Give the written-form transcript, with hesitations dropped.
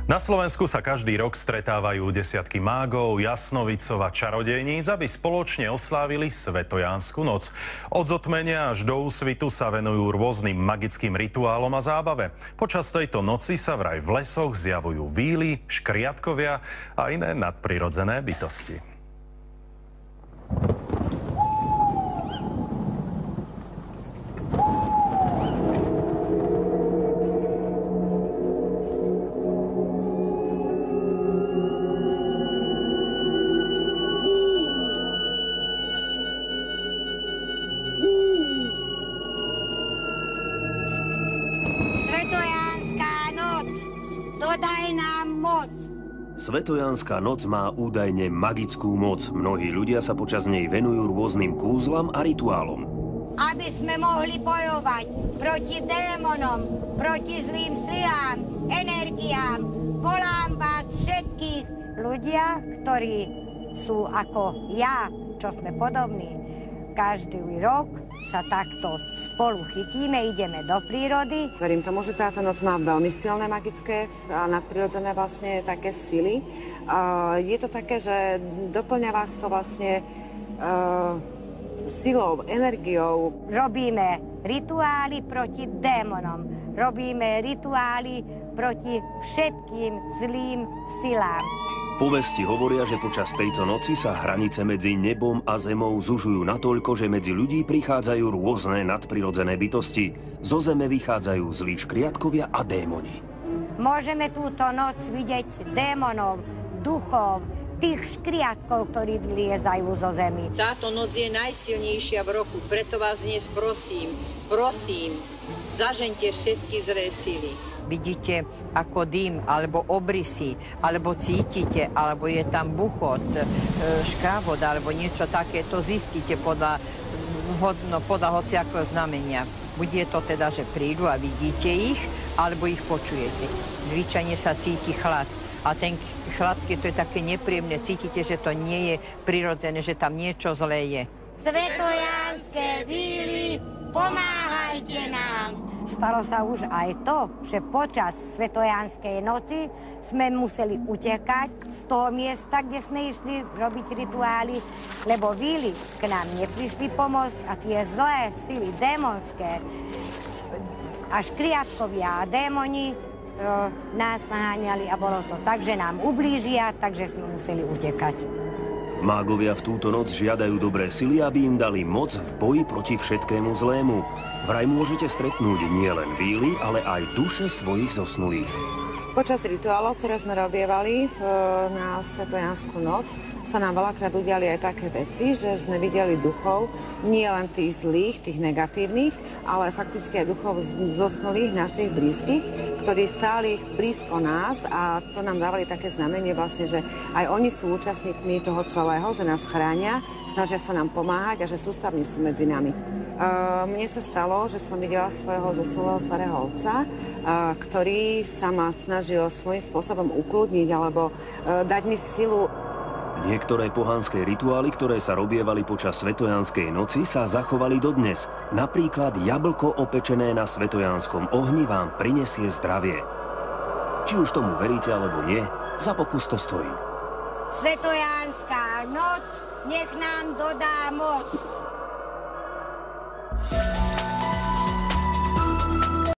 Na Slovensku sa každý rok stretávajú desiatky mágov, jasnovidcov a čarodejníc, aby spoločne oslávili Svetojánsku noc. Od zotmenia až do úsvitu sa venujú rôznym magickým rituálom a zábave. Počas tejto noci sa vraj v lesoch zjavujú víly, škriatkovia a iné nadprirodzené bytosti. Svetojánska noc, dodaj nám moc. Svetojánska noc má údajne magickú moc. Mnohí ľudia sa počas nej venujú rôznym kúzlam a rituálom. Aby sme mohli bojovať proti démonom, proti zlým silám, energiám, volám vás všetkých. Ľudia, ktorí sú ako ja, čo sme podobní, každý rok sa takto spolu chytíme, ideme do prírody. Verím tomu, že táto noc má veľmi silné magické a nadprirodzené vlastne také sily. Je to také, že doplňa vás to vlastne silou, energiou. Robíme rituály proti démonom, robíme rituály proti všetkým zlým silám. Povesti hovoria, že počas tejto noci sa hranice medzi nebom a zemou zužujú natoľko, že medzi ľudí prichádzajú rôzne nadprirodzené bytosti. Zo zeme vychádzajú zlí škriatkovia a démoni. Môžeme túto noc vidieť démonov, duchov, tých škriatkov, ktorí vyliezajú zo zemi. Táto noc je najsilnejšia v roku, preto vás dnes prosím, zažeňte všetky zlé sily. Vidíte ako dym, alebo obrysy, alebo cítite, alebo je tam buchot, škravod, alebo niečo také, to zistíte podľa hociakého znamenia. Buď je to teda, že prídu a vidíte ich, alebo ich počujete. Zvyčajne sa cíti chlad. A ten chlad, keď to je také nepríjemné, cítite, že to nie je prirodzené, že tam niečo zlé je. Svetojánske víly, pomáhajte nám! Stalo sa už aj to, že počas Svetojánskej noci sme museli utekať z toho miesta, kde sme išli robiť rituály, lebo víly k nám neprišli pomôcť a tie zlé sily démonské a škriatkovia a démoni nás naháňali a bolo to tak, že nám ublížia, takže sme museli utekať. Mágovia v túto noc žiadajú dobré sily, aby im dali moc v boji proti všetkému zlému. Vraj môžete stretnúť nielen víly, ale aj duše svojich zosnulých. Počas rituálov, ktoré sme robievali na Svetojánsku noc, sa nám veľakrát udiali aj také veci, že sme videli duchov, nie len tých zlých, tých negatívnych, ale fakticky aj duchov zosnulých našich blízkych, ktorí stáli blízko nás a to nám dávali také znamenie vlastne, že aj oni sú účastníkmi toho celého, že nás chránia, snažia sa nám pomáhať a že sústavne sú medzi nami. Mne sa stalo, že som videla svojho zosnulého starého otca, ktorý sa ma snažil svojím spôsobom ukludniť alebo dať mi silu. Niektoré pohanské rituály, ktoré sa robievali počas Svetojánskej noci, sa zachovali dodnes. Napríklad jablko opečené na svetojánskom ohni vám prinesie zdravie. Či už tomu veríte alebo nie, za pokus to stojí. Svetojánska noc nech nám dodá moc.